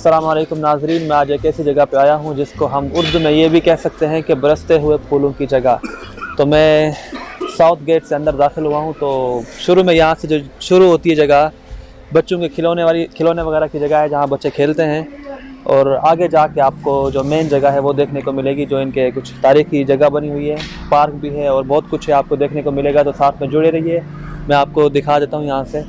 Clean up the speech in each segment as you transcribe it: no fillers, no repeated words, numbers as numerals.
अस्सलाम वालेकुम नाजरीन, मैं आज एक ऐसी जगह पे आया हूँ जिसको हम उर्दू में ये भी कह सकते हैं कि बरसते हुए फूलों की जगह। तो मैं साउथ गेट से अंदर दाखिल हुआ हूँ। तो शुरू में यहाँ से जो शुरू होती है जगह, बच्चों के खिलौने वगैरह की जगह है जहाँ बच्चे खेलते हैं। और आगे जाके आपको जो मेन जगह है वो देखने को मिलेगी, जो इनके कुछ तारीखी जगह बनी हुई है, पार्क भी है और बहुत कुछ है आपको देखने को मिलेगा। तो साथ में जुड़े रहिए, मैं आपको दिखा देता हूँ यहाँ से।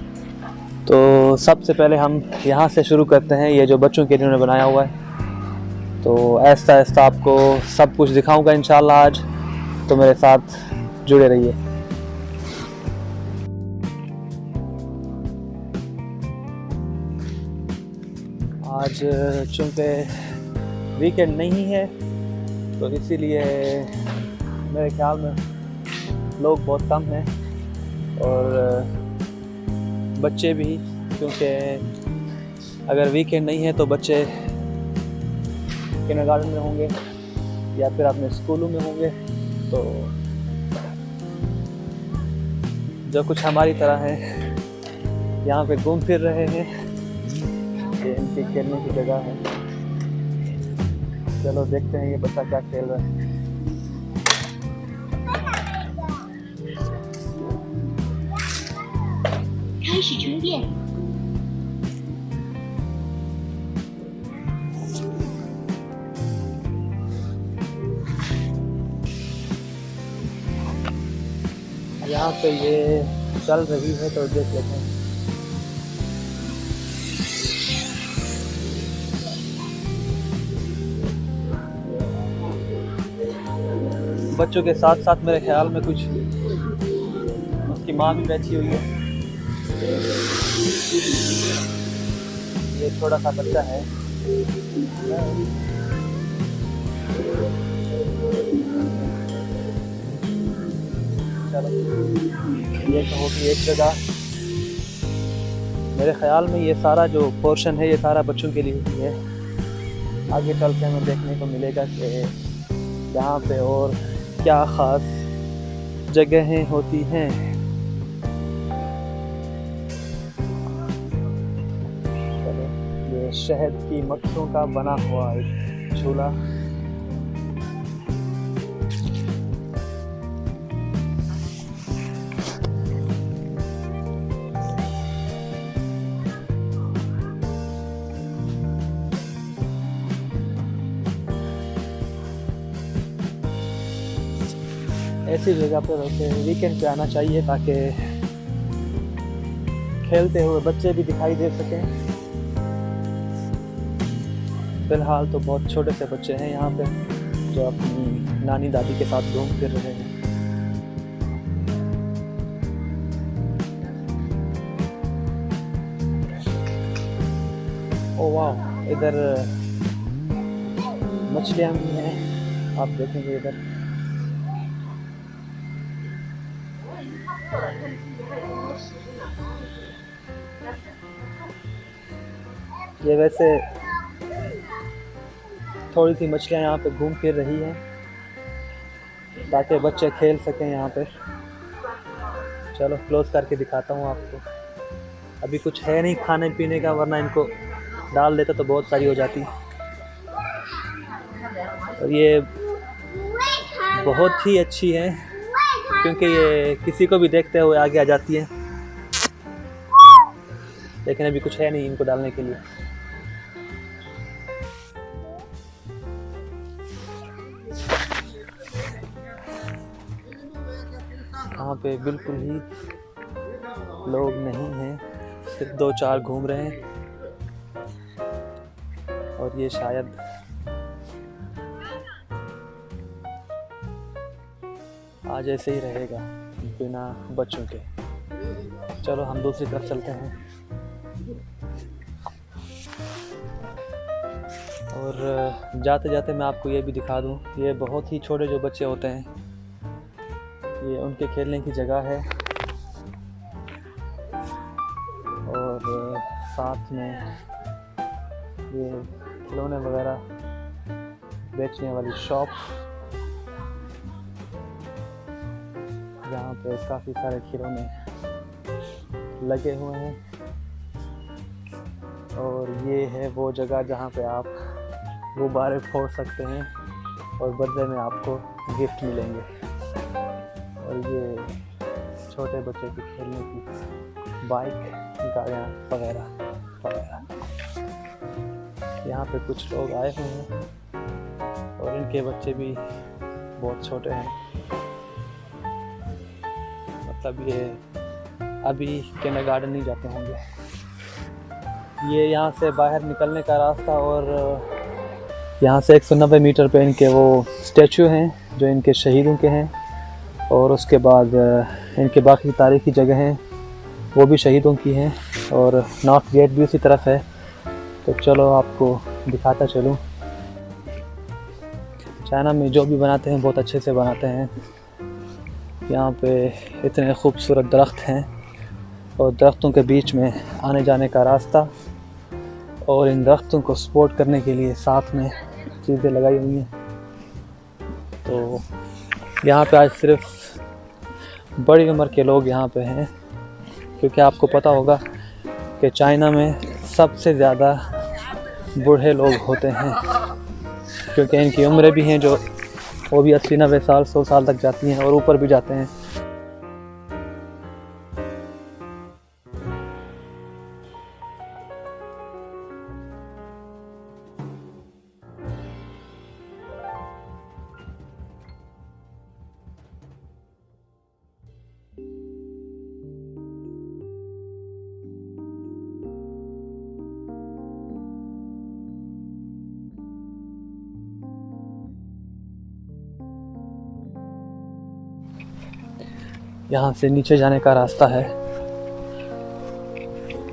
तो सबसे पहले हम यहाँ से शुरू करते हैं, ये जो बच्चों के लिए उन्होंने बनाया हुआ है। तो ऐसा ऐसा आपको सब कुछ दिखाऊंगा इंशाल्लाह आज, तो मेरे साथ जुड़े रहिए। आज चूँकि वीकेंड नहीं है तो इसीलिए मेरे ख्याल में लोग बहुत कम हैं और बच्चे भी, क्योंकि अगर वीकेंड नहीं है तो बच्चे किंडरगार्टन में होंगे या फिर अपने स्कूलों में होंगे। तो जो कुछ हमारी तरह है यहाँ पे घूम फिर रहे हैं, ये इनकी खेलने की जगह है। चलो देखते हैं ये बच्चा क्या खेल रहा है। यहाँ पे ये चल रही है तो देख लेते हैं। बच्चों के साथ साथ मेरे ख्याल में कुछ उसकी माँ भी बैठी हुई है। ये छोटा सा बच्चा है। चलो ये तो होगी एक जगह। मेरे ख्याल में ये सारा जो पोर्शन है ये सारा बच्चों के लिए ही है। आगे चल के हमें देखने को मिलेगा कि यहाँ पे और क्या ख़ास जगहें होती हैं। चलो ये शहद की मक्खियों का बना हुआ एक झूला। ऐसी जगह पर वैसे वीकेंड पे आना चाहिए ताकि खेलते हुए बच्चे भी दिखाई दे सकें। फिलहाल तो बहुत छोटे से बच्चे हैं यहाँ पे जो अपनी नानी दादी के साथ घूम फिर रहे हैं। ओ वाह, इधर मछलियाँ भी हैं, आप देखेंगे इधर। ये वैसे थोड़ी सी मछलियाँ यहाँ पे घूम फिर रही हैं ताकि बच्चे खेल सकें यहाँ पे। चलो क्लोज करके दिखाता हूँ आपको। अभी कुछ है नहीं खाने पीने का, वरना इनको डाल देता तो बहुत सारी हो जाती। और ये बहुत ही अच्छी है क्योंकि ये किसी को भी देखते हुए आगे आ जाती है, लेकिन अभी कुछ है नहीं इनको डालने के लिए। यहाँ पे बिल्कुल ही लोग नहीं हैं, सिर्फ 2-4 घूम रहे हैं। और ये शायद आज ऐसे ही रहेगा बिना बच्चों के। चलो हम दूसरी तरफ चलते हैं। और जाते जाते मैं आपको ये भी दिखा दूँ, ये बहुत ही छोटे जो बच्चे होते हैं, ये उनके खेलने की जगह है। और साथ में ये खिलौने वगैरह बेचने वाली शॉप, जहाँ पे काफ़ी सारे खिलौने लगे हुए हैं। और ये है वो जगह जहाँ पे आप गुब्बारे फोड़ सकते हैं और बदले में आपको गिफ्ट मिलेंगे। और ये छोटे बच्चे की खेलने की बाइक, गाड़ियाँ वगैरह वगैरह। यहाँ पे कुछ लोग आए हुए हैं और इनके बच्चे भी बहुत छोटे हैं, मतलब ये अभी किंडरगार्टन नहीं जाते होंगे। ये यहाँ से बाहर निकलने का रास्ता, और यहाँ से 190 मीटर पे इनके वो स्टैचू हैं जो इनके शहीदों के हैं, और उसके बाद इनके बाकी तारीखी जगह हैं वो भी शहीदों की हैं, और नॉर्थ गेट भी उसी तरफ है। तो चलो आपको दिखाता चलूँ। चाइना में जो भी बनाते हैं बहुत अच्छे से बनाते हैं। यहाँ पे इतने खूबसूरत दरख्त हैं और दरख्तों के बीच में आने जाने का रास्ता, और इन दरख्तों को सपोर्ट करने के लिए साथ में चीज़ें लगाई हुई हैं। तो यहाँ पे आज सिर्फ बड़ी उम्र के लोग यहाँ पे हैं, क्योंकि आपको पता होगा कि चाइना में सबसे ज़्यादा बूढ़े लोग होते हैं, क्योंकि इनकी उम्रें भी हैं जो वो भी 80-90 साल 100 साल तक जाती हैं और ऊपर भी जाते हैं। यहाँ से नीचे जाने का रास्ता है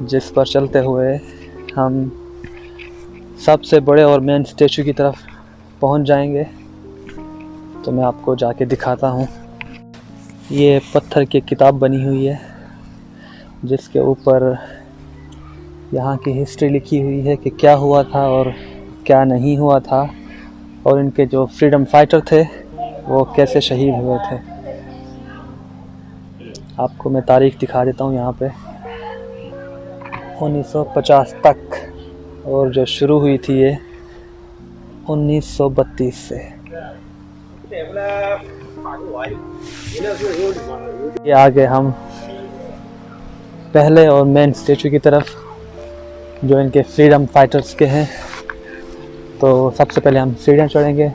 जिस पर चलते हुए हम सबसे बड़े और मेन स्टैचू की तरफ पहुँच जाएंगे। तो मैं आपको जाके दिखाता हूँ। ये पत्थर की किताब बनी हुई है जिसके ऊपर यहाँ की हिस्ट्री लिखी हुई है कि क्या हुआ था और क्या नहीं हुआ था, और इनके जो फ्रीडम फाइटर थे वो कैसे शहीद हुए थे। आपको मैं तारीख दिखा देता हूँ यहाँ पे 1950 तक, और जो शुरू हुई थी ये 1932 से। ये आगे हम पहले और मेन स्टैचू की तरफ जो इनके फ्रीडम फाइटर्स के हैं। तो सबसे पहले हम सीढ़ियाँ चढ़ेंगे।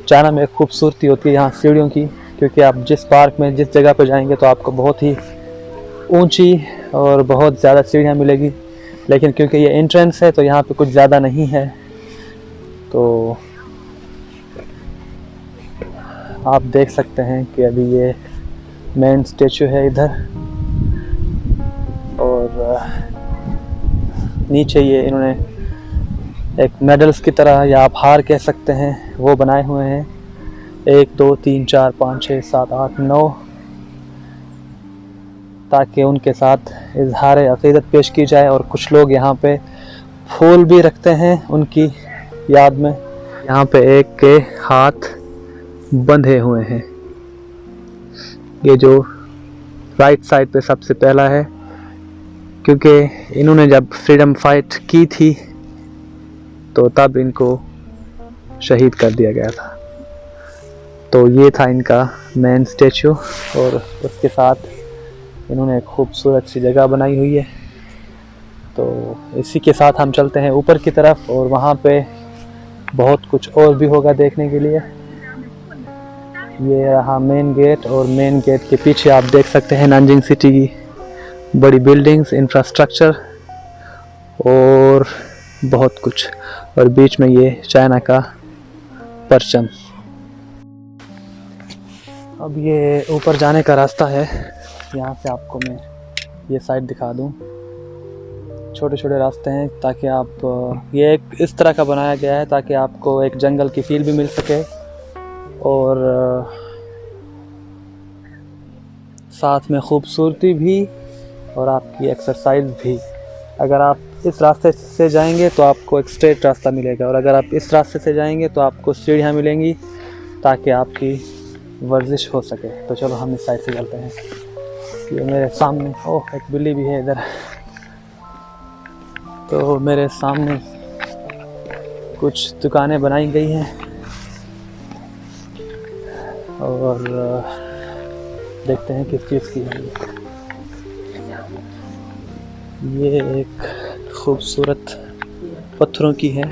चाइना में एक खूबसूरती होती है यहाँ सीढ़ियों की, क्योंकि आप जिस पार्क में जिस जगह पर जाएंगे तो आपको बहुत ही ऊंची और बहुत ज़्यादा सीढ़ियाँ मिलेगी, लेकिन क्योंकि ये एंट्रेंस है तो यहाँ पे कुछ ज़्यादा नहीं है। तो आप देख सकते हैं कि अभी ये मेन स्टैचू है इधर, और नीचे ये इन्होंने एक मेडल्स की तरह, या आप हार कह सकते हैं, वो बनाए हुए हैं 1 2 3 4 5 6 7 8 9, ताकि उनके साथ इजहार अक़ीदत पेश की जाए। और कुछ लोग यहाँ पे फूल भी रखते हैं उनकी याद में। यहाँ पे एक के हाथ बंधे हुए हैं। ये जो राइट साइड पे सबसे पहला है, क्योंकि इन्होंने जब फ्रीडम फाइट की थी तो तब इनको शहीद कर दिया गया था। तो ये था इनका मेन स्टैचू, और उसके साथ इन्होंने एक खूबसूरत सी जगह बनाई हुई है। तो इसी के साथ हम चलते हैं ऊपर की तरफ, और वहाँ पे बहुत कुछ और भी होगा देखने के लिए। ये रहा मेन गेट, और मेन गेट के पीछे आप देख सकते हैं नानजिंग सिटी की बड़ी बिल्डिंग्स, इंफ्रास्ट्रक्चर और बहुत कुछ, और बीच में ये चाइना का परचम। अब ये ऊपर जाने का रास्ता है। यहाँ से आपको मैं ये साइड दिखा दूँ। छोटे छोटे रास्ते हैं ताकि आप, ये एक इस तरह का बनाया गया है ताकि आपको एक जंगल की फील भी मिल सके, और साथ में खूबसूरती भी और आपकी एक्सरसाइज भी। अगर आप इस रास्ते से जाएंगे तो आपको एक स्ट्रेट रास्ता मिलेगा, और अगर आप इस रास्ते से जाएंगे तो आपको सीढ़ियाँ मिलेंगी ताकि आपकी वर्जिश हो सके। तो चलो हम इस साइड से चलते हैं। ये मेरे सामने एक बिल्ली भी है इधर। तो मेरे सामने कुछ दुकानें बनाई गई हैं और देखते हैं किस चीज़ की है। ये एक खूबसूरत पत्थरों की है।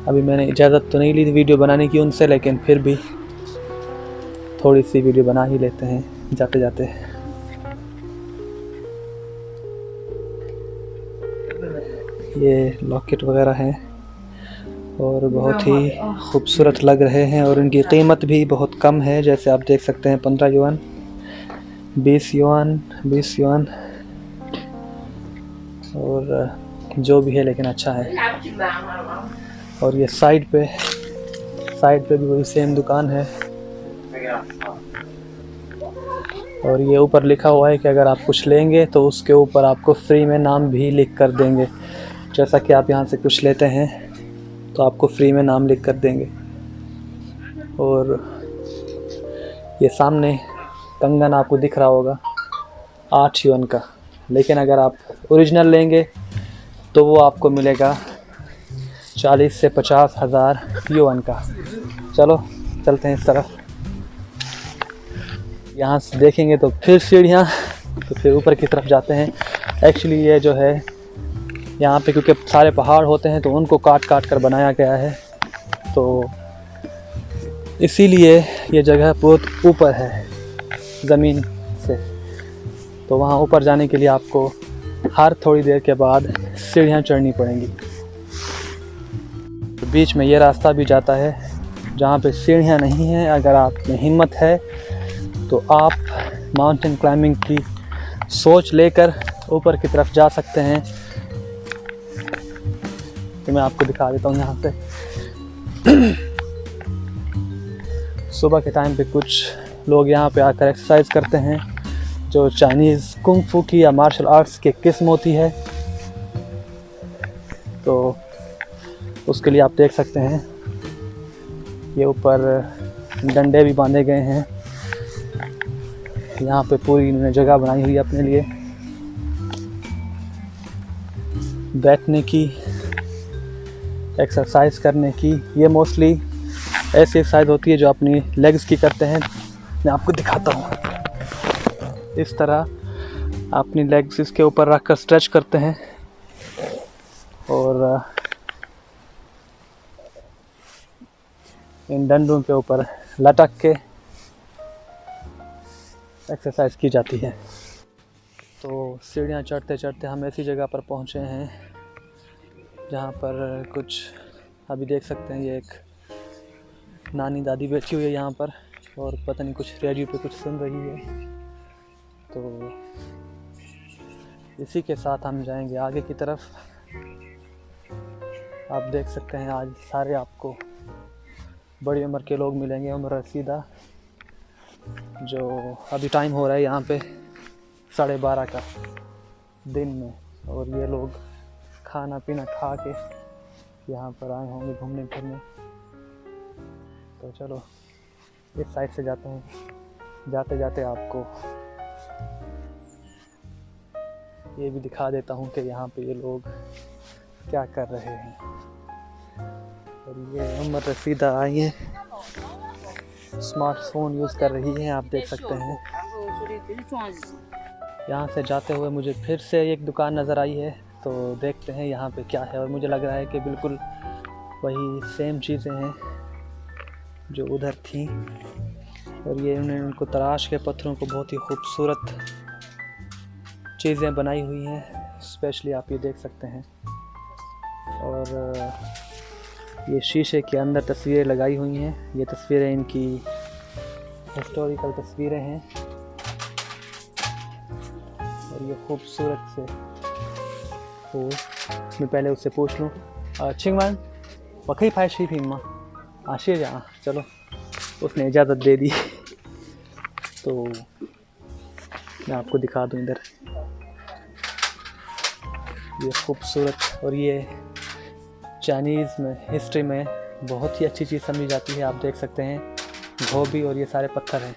अभी मैंने इजाज़त तो नहीं ली थी वीडियो बनाने की उनसे, लेकिन फिर भी थोड़ी सी वीडियो बना ही लेते हैं जाते जाते। ये लॉकेट वगैरह हैं और बहुत ही खूबसूरत लग रहे हैं और इनकी कीमत भी बहुत कम है। जैसे आप देख सकते हैं 15 युआन, 20 युआन, 20 युआन और जो भी है, लेकिन अच्छा है। और ये साइड पे भी वही सेम दुकान है और ये ऊपर लिखा हुआ है कि अगर आप कुछ लेंगे तो उसके ऊपर आपको फ्री में नाम भी लिख कर देंगे। जैसा कि आप यहाँ से कुछ लेते हैं तो आपको फ्री में नाम लिख कर देंगे। और ये सामने कंगन आपको दिख रहा होगा 8 युआन का, लेकिन अगर आप ओरिजिनल लेंगे तो वो आपको मिलेगा 40 से 50 हज़ार युआन का। चलो चलते हैं इस तरफ। यहाँ से देखेंगे तो फिर सीढ़ियाँ, तो फिर ऊपर की तरफ जाते हैं। एक्चुअली ये जो है यहाँ पे क्योंकि सारे पहाड़ होते हैं तो उनको काट काट कर बनाया गया है, तो इसीलिए ये जगह बहुत ऊपर है ज़मीन से। तो वहाँ ऊपर जाने के लिए आपको हर थोड़ी देर के बाद सीढ़ियाँ चढ़नी पड़ेंगी। तो बीच में ये रास्ता भी जाता है जहाँ पे सीढ़ियाँ नहीं हैं। अगर आप में हिम्मत है तो आप माउंटेन क्लाइंबिंग की सोच लेकर ऊपर की तरफ जा सकते हैं। तो मैं आपको दिखा देता हूँ यहाँ से। सुबह के टाइम पे कुछ लोग यहाँ पे आकर एक्सरसाइज करते हैं, जो चाइनीज़ कुंग फू की या मार्शल आर्ट्स की किस्म होती है। तो उसके लिए आप देख सकते हैं ये ऊपर डंडे भी बांधे गए हैं। यहाँ पे पूरी इन्होंने जगह बनाई हुई है अपने लिए बैठने की, एक्सरसाइज करने की। ये मोस्टली ऐसी एक्सरसाइज होती है जो अपनी लेग्स की करते हैं। मैं आपको दिखाता हूँ। इस तरह अपनी लेग्स इसके ऊपर रख कर स्ट्रेच करते हैं और इन डंडों के ऊपर लटक के एक्सरसाइज की जाती है। तो सीढ़ियाँ चढ़ते चढ़ते हम ऐसी जगह पर पहुँचे हैं जहाँ पर कुछ अभी देख सकते हैं। ये एक नानी दादी बैठी हुई है यहाँ पर और पता नहीं कुछ रेडियो पे कुछ सुन रही है। तो इसी के साथ हम जाएंगे आगे की तरफ। आप देख सकते हैं आज सारे आपको बड़ी उम्र के लोग मिलेंगे, उम्र रसीदा। जो अभी टाइम हो रहा है यहाँ पे 12:30 का दिन में, और ये लोग खाना पीना खा के यहाँ पर आए होंगे घूमने फिरने। तो चलो इस साइड से जाते हैं। जाते जाते आपको ये भी दिखा देता हूँ कि यहाँ पे ये लोग क्या कर रहे हैं। और ये उम्र रसीदा आई है, स्मार्टफोन यूज़ कर रही है, आप देख सकते हैं। यहाँ से जाते हुए मुझे फिर से एक दुकान नज़र आई है, तो देखते हैं यहाँ पे क्या है। और मुझे लग रहा है कि बिल्कुल वही सेम चीज़ें हैं जो उधर थी। और ये उन्होंने उनको तराश के पत्थरों को बहुत ही खूबसूरत चीज़ें बनाई हुई हैं, स्पेशली आप ये देख सकते हैं। और ये शीशे के अंदर तस्वीरें लगाई हुई हैं। ये तस्वीरें इनकी हिस्टोरिकल तस्वीरें हैं और ये खूबसूरत से। तो मैं पहले उससे पूछ लूँ, छिंगवान वही फाय शी फिंग आशिया जा। चलो उसने इजाज़त दे दी तो मैं आपको दिखा दूँ इधर ये खूबसूरत। और ये चाइनीज़ में हिस्ट्री में बहुत ही अच्छी चीज़ समझी जाती है। आप देख सकते हैं धोबी और ये सारे पत्थर हैं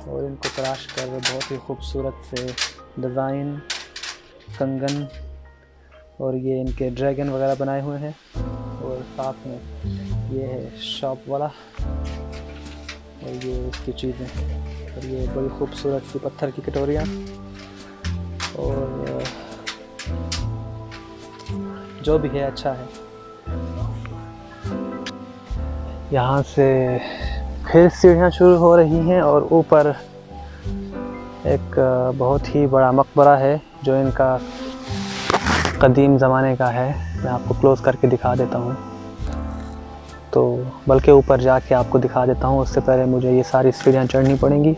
और इनको तराश कर बहुत ही खूबसूरत से डिज़ाइन कंगन और ये इनके ड्रैगन वगैरह बनाए हुए हैं। और साथ में ये है शॉप वाला और ये इसकी चीज़ें। और ये बड़ी खूबसूरत सी पत्थर की कटोरियाँ और जो भी है अच्छा है। यहाँ से फिर सीढ़ियाँ शुरू हो रही हैं और ऊपर एक बहुत ही बड़ा मकबरा है जो इनका कदीम ज़माने का है। मैं आपको क्लोज़ करके दिखा देता हूँ, तो बल्कि ऊपर जाके आपको दिखा देता हूँ। उससे पहले मुझे ये सारी सीढ़ियाँ चढ़नी पड़ेंगी,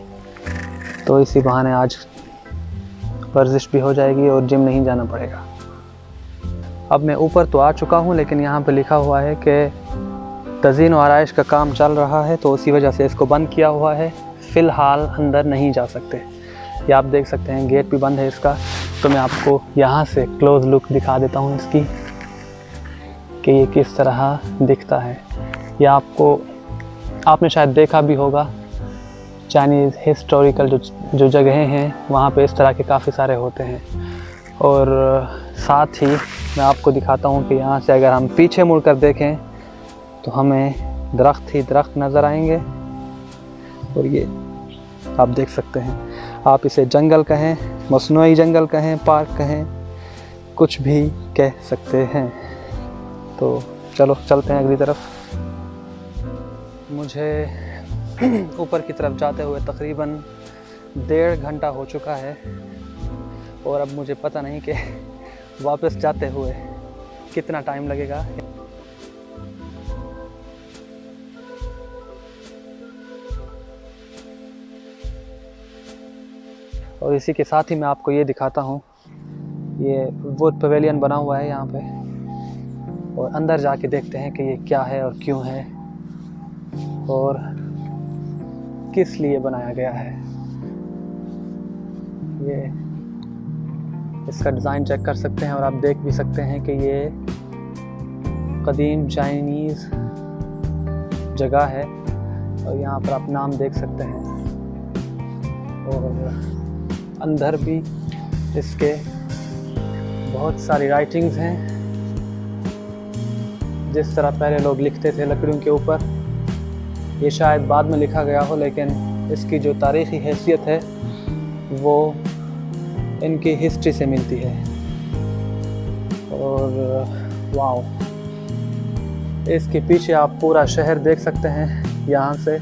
तो इसी बहाने आज वर्जिश भी हो जाएगी और जिम नहीं जाना पड़ेगा। अब मैं ऊपर तो आ चुका हूँ, लेकिन यहाँ पे लिखा हुआ है कि तज़ीन व आराइश का काम चल रहा है, तो उसी वजह से इसको बंद किया हुआ है। फ़िलहाल अंदर नहीं जा सकते। ये आप देख सकते हैं गेट भी बंद है इसका। तो मैं आपको यहाँ से क्लोज़ लुक दिखा देता हूँ इसकी कि ये किस तरह दिखता है। ये आपने शायद देखा भी होगा, चाइनीज़ हिस्टोरिकल जो जगहें हैं वहाँ पे इस तरह के काफ़ी सारे होते हैं। और साथ ही मैं आपको दिखाता हूँ कि यहाँ से अगर हम पीछे मुड़कर देखें तो हमें दरख्त ही दरख्त नज़र आएंगे। और ये आप देख सकते हैं, आप इसे जंगल कहें, मसनूई जंगल कहें, पार्क कहें, कुछ भी कह सकते हैं। तो चलो चलते हैं अगली तरफ। मुझे ऊपर की तरफ जाते हुए तकरीबन 1.5 घंटा हो चुका है और अब मुझे पता नहीं कि वापस जाते हुए कितना टाइम लगेगा। और इसी के साथ ही मैं आपको ये दिखाता हूँ, ये वुड पवेलियन बना हुआ है यहाँ पे, और अंदर जाके देखते हैं कि ये क्या है और क्यों है और किस लिए बनाया गया है। ये इसका डिज़ाइन चेक कर सकते हैं और आप देख भी सकते हैं कि ये कदीम चाइनीज़ जगह है और यहाँ पर आप नाम देख सकते हैं। और अंदर भी इसके बहुत सारी राइटिंग्स हैं, जिस तरह पहले लोग लिखते थे लकड़ियों के ऊपर। ये शायद बाद में लिखा गया हो, लेकिन इसकी जो तारीख़ी हैसियत है वो इनकी हिस्ट्री से मिलती है। और वाओ, इसके पीछे आप पूरा शहर देख सकते हैं यहाँ से।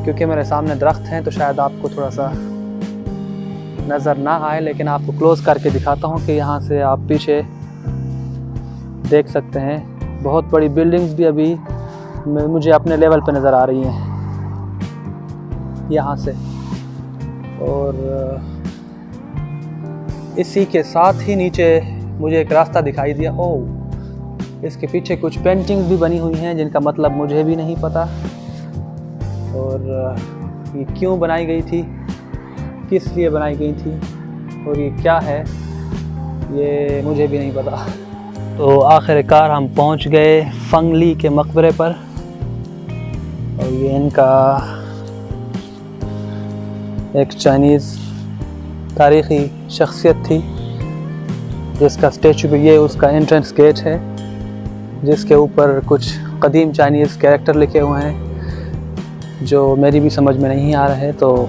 क्योंकि मेरे सामने दरख्त हैं तो शायद आपको थोड़ा सा नज़र ना आए, लेकिन आपको क्लोज़ करके दिखाता हूँ कि यहाँ से आप पीछे देख सकते हैं बहुत बड़ी बिल्डिंग्स भी अभी मुझे अपने लेवल पे नज़र आ रही हैं यहाँ से। और इसी के साथ ही नीचे मुझे एक रास्ता दिखाई दिया। ओह, इसके पीछे कुछ पेंटिंग्स भी बनी हुई हैं जिनका मतलब मुझे भी नहीं पता, और ये क्यों बनाई गई थी, किस लिए बनाई गई थी और ये क्या है ये मुझे भी नहीं पता। तो आखिरकार हम पहुंच गए फंगली के मकबरे पर, और ये इनका एक चाइनीज़ तारीख़ी शख्सियत थी जिसका स्टेचू भी, ये उसका एंट्रेंस गेट है जिसके ऊपर कुछ कदीम चाइनीज़ कैरेक्टर लिखे हुए हैं जो मेरी भी समझ में नहीं आ रहे। तो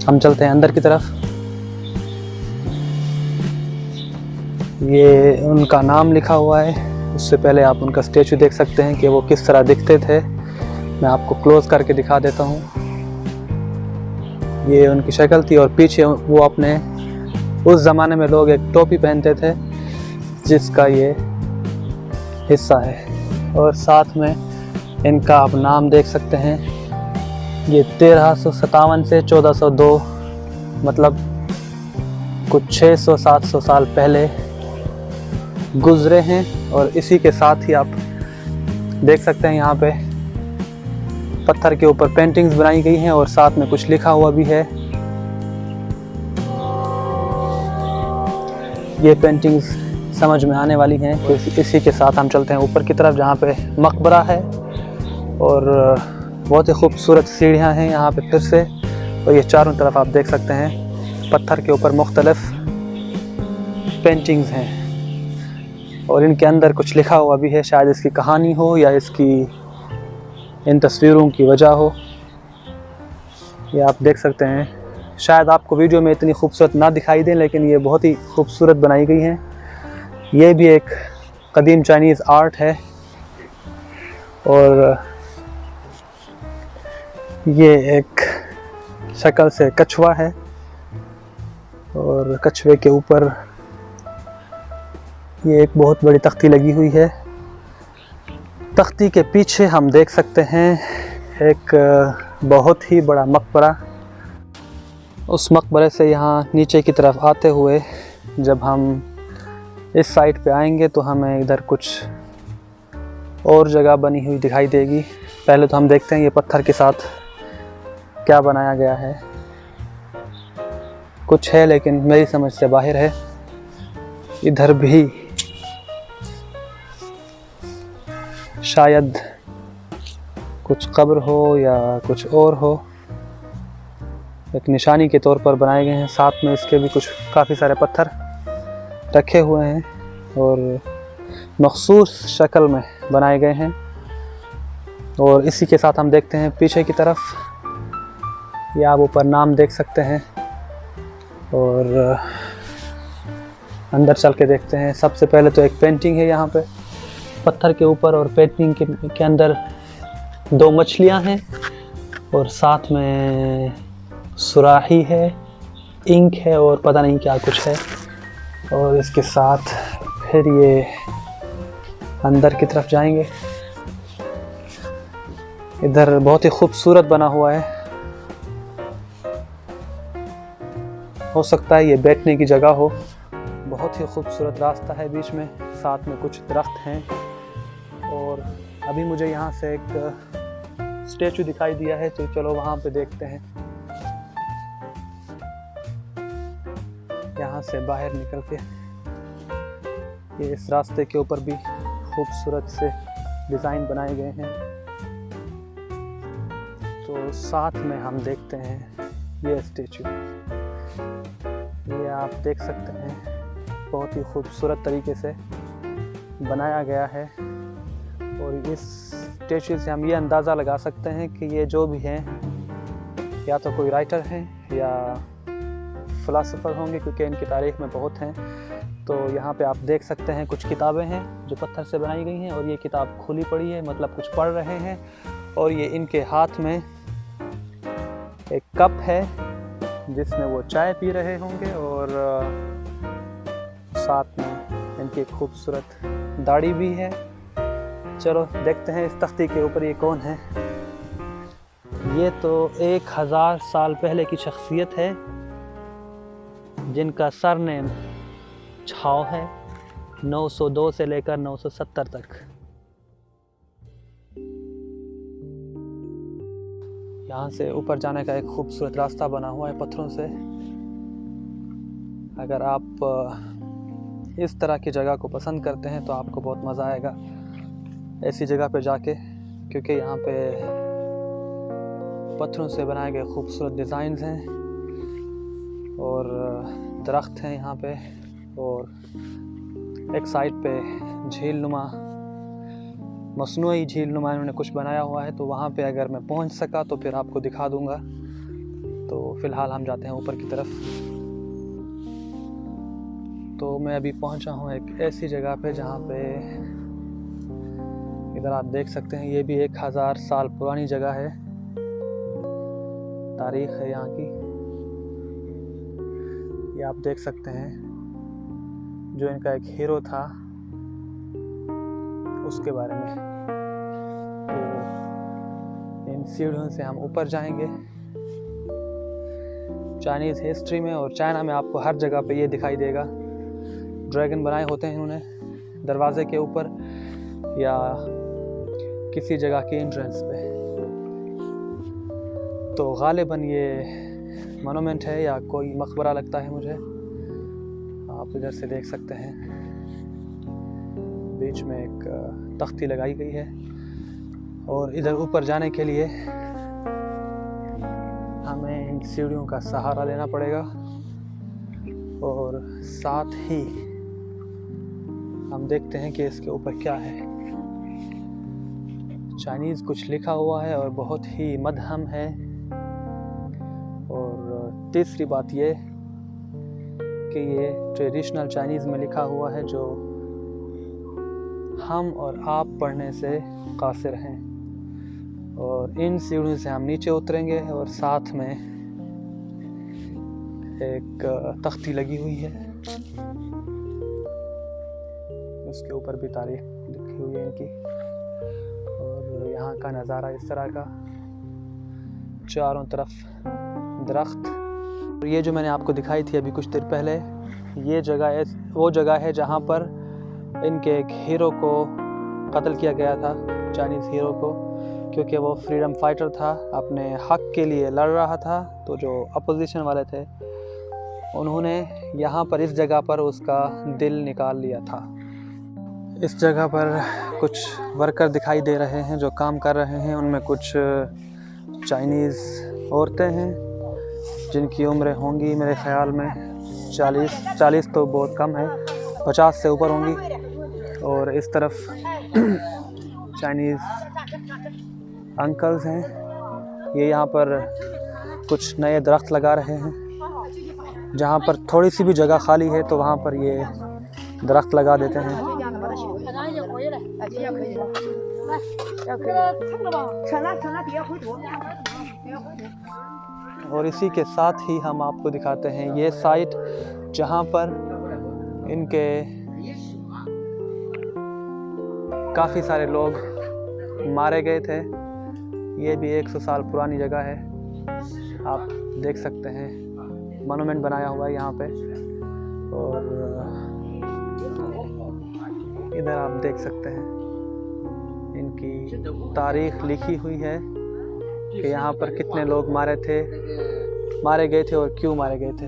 हम चलते हैं अंदर की तरफ। ये उनका नाम लिखा हुआ है, उससे पहले आप उनका स्टेचू देख सकते हैं कि वो किस तरह दिखते थे। मैं आपको क्लोज़ करके दिखा देता हूँ। ये उनकी शक्ल थी और पीछे वो अपने, उस ज़माने में लोग एक टोपी पहनते थे जिसका ये हिस्सा है। और साथ में इनका आप नाम देख सकते हैं। ये 1357 से 1402, मतलब कुछ 600-700 साल पहले गुज़रे हैं। और इसी के साथ ही आप देख सकते हैं यहाँ पे पत्थर के ऊपर पेंटिंग्स बनाई गई हैं और साथ में कुछ लिखा हुआ भी है। ये पेंटिंग्स समझ में आने वाली हैं। तो इसी के साथ हम चलते हैं ऊपर की तरफ जहाँ पे मकबरा है, और बहुत ही खूबसूरत सीढ़ियाँ हैं यहाँ पे फिर से। और ये चारों तरफ आप देख सकते हैं पत्थर के ऊपर मुख्तलिफ पेंटिंग्स हैं और इनके अंदर कुछ लिखा हुआ भी है, शायद इसकी कहानी हो या इसकी इन तस्वीरों की वजह हो। ये आप देख सकते हैं, शायद आपको वीडियो में इतनी खूबसूरत ना दिखाई दे, लेकिन ये बहुत ही खूबसूरत बनाई गई हैं। ये भी एक कदीम चाइनीज़ आर्ट है और ये एक शक्ल से कछुआ है और कछुए के ऊपर ये एक बहुत बड़ी तख्ती लगी हुई है। तख्ती के पीछे हम देख सकते हैं एक बहुत ही बड़ा मकबरा। उस मकबरे से यहाँ नीचे की तरफ आते हुए जब हम इस साइड पे आएंगे तो हमें इधर कुछ और जगह बनी हुई दिखाई देगी। पहले तो हम देखते हैं ये पत्थर के साथ क्या बनाया गया है। कुछ है लेकिन मेरी समझ से बाहर है। इधर भी शायद कुछ कब्र हो या कुछ और हो, एक निशानी के तौर पर बनाए गए हैं। साथ में इसके भी कुछ काफ़ी सारे पत्थर रखे हुए हैं और मखसूस शक्ल में बनाए गए हैं। और इसी के साथ हम देखते हैं पीछे की तरफ, ये आप ऊपर नाम देख सकते हैं और अंदर चल के देखते हैं। सबसे पहले तो एक पेंटिंग है यहाँ पे पत्थर के ऊपर और पेंटिंग के अंदर दो मछलियाँ हैं और साथ में सुराही है, इंक है और पता नहीं क्या कुछ है। और इसके साथ फिर ये अंदर की तरफ जाएंगे। इधर बहुत ही खूबसूरत बना हुआ है, हो सकता है ये बैठने की जगह हो। बहुत ही खूबसूरत रास्ता है बीच में, साथ में कुछ दरख्त हैं और अभी मुझे यहाँ से एक स्टैचू दिखाई दिया है, तो चलो वहाँ पे देखते हैं। यहाँ से बाहर निकल के ये इस रास्ते के ऊपर भी खूबसूरत से डिज़ाइन बनाए गए हैं। तो साथ में हम देखते हैं ये स्टैचू, ये आप देख सकते हैं बहुत ही खूबसूरत तरीके से बनाया गया है। और इस स्टैचू से हम ये अंदाज़ा लगा सकते हैं कि ये जो भी हैं या तो कोई राइटर हैं या फ़िलासफ़र होंगे, क्योंकि इनकी तारीख़ में बहुत हैं। तो यहाँ पे आप देख सकते हैं कुछ किताबें हैं जो पत्थर से बनाई गई हैं और ये किताब खुली पड़ी है, मतलब कुछ पढ़ रहे हैं। और ये इनके हाथ में एक कप है जिसमें वो चाय पी रहे होंगे और साथ में इनकी खूबसूरत दाढ़ी भी है। चलो देखते हैं इस तख्ती के ऊपर ये कौन है। ये तो 1000 साल पहले की शख्सियत है जिनका सरनेम छाओ है, 902 से लेकर 970 तक। यहाँ से ऊपर जाने का एक खूबसूरत रास्ता बना हुआ है पत्थरों से। अगर आप इस तरह की जगह को पसंद करते हैं तो आपको बहुत मज़ा आएगा ऐसी जगह पे जाके, क्योंकि यहाँ पे पत्थरों से बनाए गए खूबसूरत डिज़ाइंस हैं और दरख्त हैं यहाँ पे। और एक साइड पे झील नुमा, मसनूई झील नुमा इन्होंने कुछ बनाया हुआ है, तो वहाँ पे अगर मैं पहुँच सका तो फिर आपको दिखा दूँगा। तो फ़िलहाल हम जाते हैं ऊपर की तरफ। तो मैं अभी पहुँचा हूँ एक ऐसी जगह पे जहाँ पे इधर आप देख सकते हैं, ये भी 1000 साल पुरानी जगह है, तारीख़ है यहाँ की। ये आप देख सकते हैं जो इनका एक हीरो था उसके बारे में। तो इन सीढ़ियों से हम ऊपर जाएंगे। चाइनीज़ हिस्ट्री में और चाइना में आपको हर जगह पे ये दिखाई देगा, ड्रैगन बनाए होते हैं इन्होंने दरवाजे के ऊपर या किसी जगह की एंट्रेंस पे। तो गालिबन ये मोनूमेंट है या कोई मकबरा लगता है मुझे। आप इधर से देख सकते हैं बीच में एक तख्ती लगाई गई है और इधर ऊपर जाने के लिए हमें इन सीढ़ियों का सहारा लेना पड़ेगा। और साथ ही हम देखते हैं कि इसके ऊपर क्या है। चाइनीज़ कुछ लिखा हुआ है और बहुत ही मध्यम है। और तीसरी बात ये कि ये ट्रेडिशनल चाइनीज़ में लिखा हुआ है, जो हम और आप पढ़ने से कासिर हैं। और इन सीढ़ियों से हम नीचे उतरेंगे और साथ में एक तख्ती लगी हुई है, उसके ऊपर भी तारीख लिखी हुई है इनकी। और यहाँ का नज़ारा इस तरह का, चारों तरफ दरख्त। और ये जो मैंने आपको दिखाई थी अभी कुछ देर पहले, ये जगह वो जगह है जहाँ पर इनके एक हीरो को कत्ल किया गया था, चाइनीज़ हीरो को, क्योंकि वो फ्रीडम फाइटर था, अपने हक के लिए लड़ रहा था। तो जो अपोजिशन वाले थे उन्होंने यहाँ पर इस जगह पर उसका दिल निकाल लिया था। इस जगह पर कुछ वर्कर दिखाई दे रहे हैं जो काम कर रहे हैं। उनमें कुछ चाइनीज़ औरतें हैं जिनकी उम्र होंगी मेरे ख़्याल में 40 तो बहुत कम है, 50 से ऊपर होंगी। और इस तरफ चाइनीज़ अंकल्स हैं, ये यहाँ पर कुछ नए दरख्त लगा रहे हैं। जहाँ पर थोड़ी सी भी जगह खाली है तो वहाँ पर ये दरख्त लगा देते हैं। और इसी के साथ ही हम आपको दिखाते हैं ये साइट जहाँ पर इनके काफ़ी सारे लोग मारे गए थे। ये भी 100 साल पुरानी जगह है, आप देख सकते हैं, मोनूमेंट बनाया हुआ है यहाँ पे। और इधर आप देख सकते हैं इनकी तारीख लिखी हुई है कि यहाँ पर कितने लोग मारे गए थे और क्यों मारे गए थे।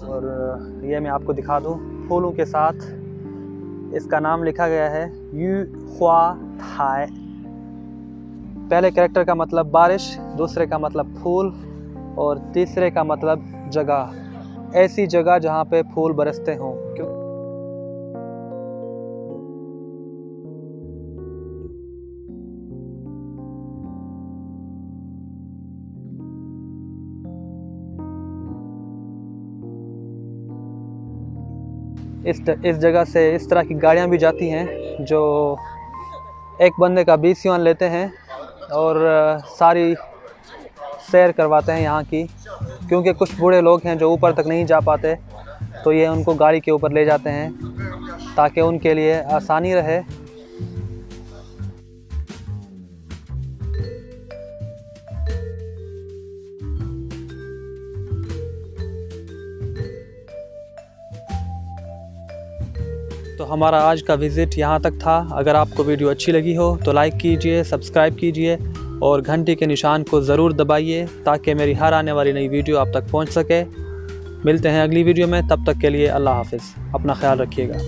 और ये मैं आपको दिखा दूँ, फूलों के साथ इसका नाम लिखा गया है यू हुआ थाई। पहले कैरेक्टर का मतलब बारिश, दूसरे का मतलब फूल और तीसरे का मतलब जगह, ऐसी जगह जहाँ पे फूल बरसते हों। इस जगह से इस तरह की गाड़ियाँ भी जाती हैं जो एक बंदे का 20 युआन लेते हैं और सारी सैर करवाते हैं यहाँ की। क्योंकि कुछ बूढ़े लोग हैं जो ऊपर तक नहीं जा पाते, तो ये उनको गाड़ी के ऊपर ले जाते हैं ताकि उनके लिए आसानी रहे। तो हमारा आज का विज़िट यहाँ तक था। अगर आपको वीडियो अच्छी लगी हो तो लाइक कीजिए, सब्सक्राइब कीजिए और घंटी के निशान को ज़रूर दबाइए ताकि मेरी हर आने वाली नई वीडियो आप तक पहुँच सके। मिलते हैं अगली वीडियो में, तब तक के लिए अल्लाह हाफ़िज़, अपना ख्याल रखिएगा।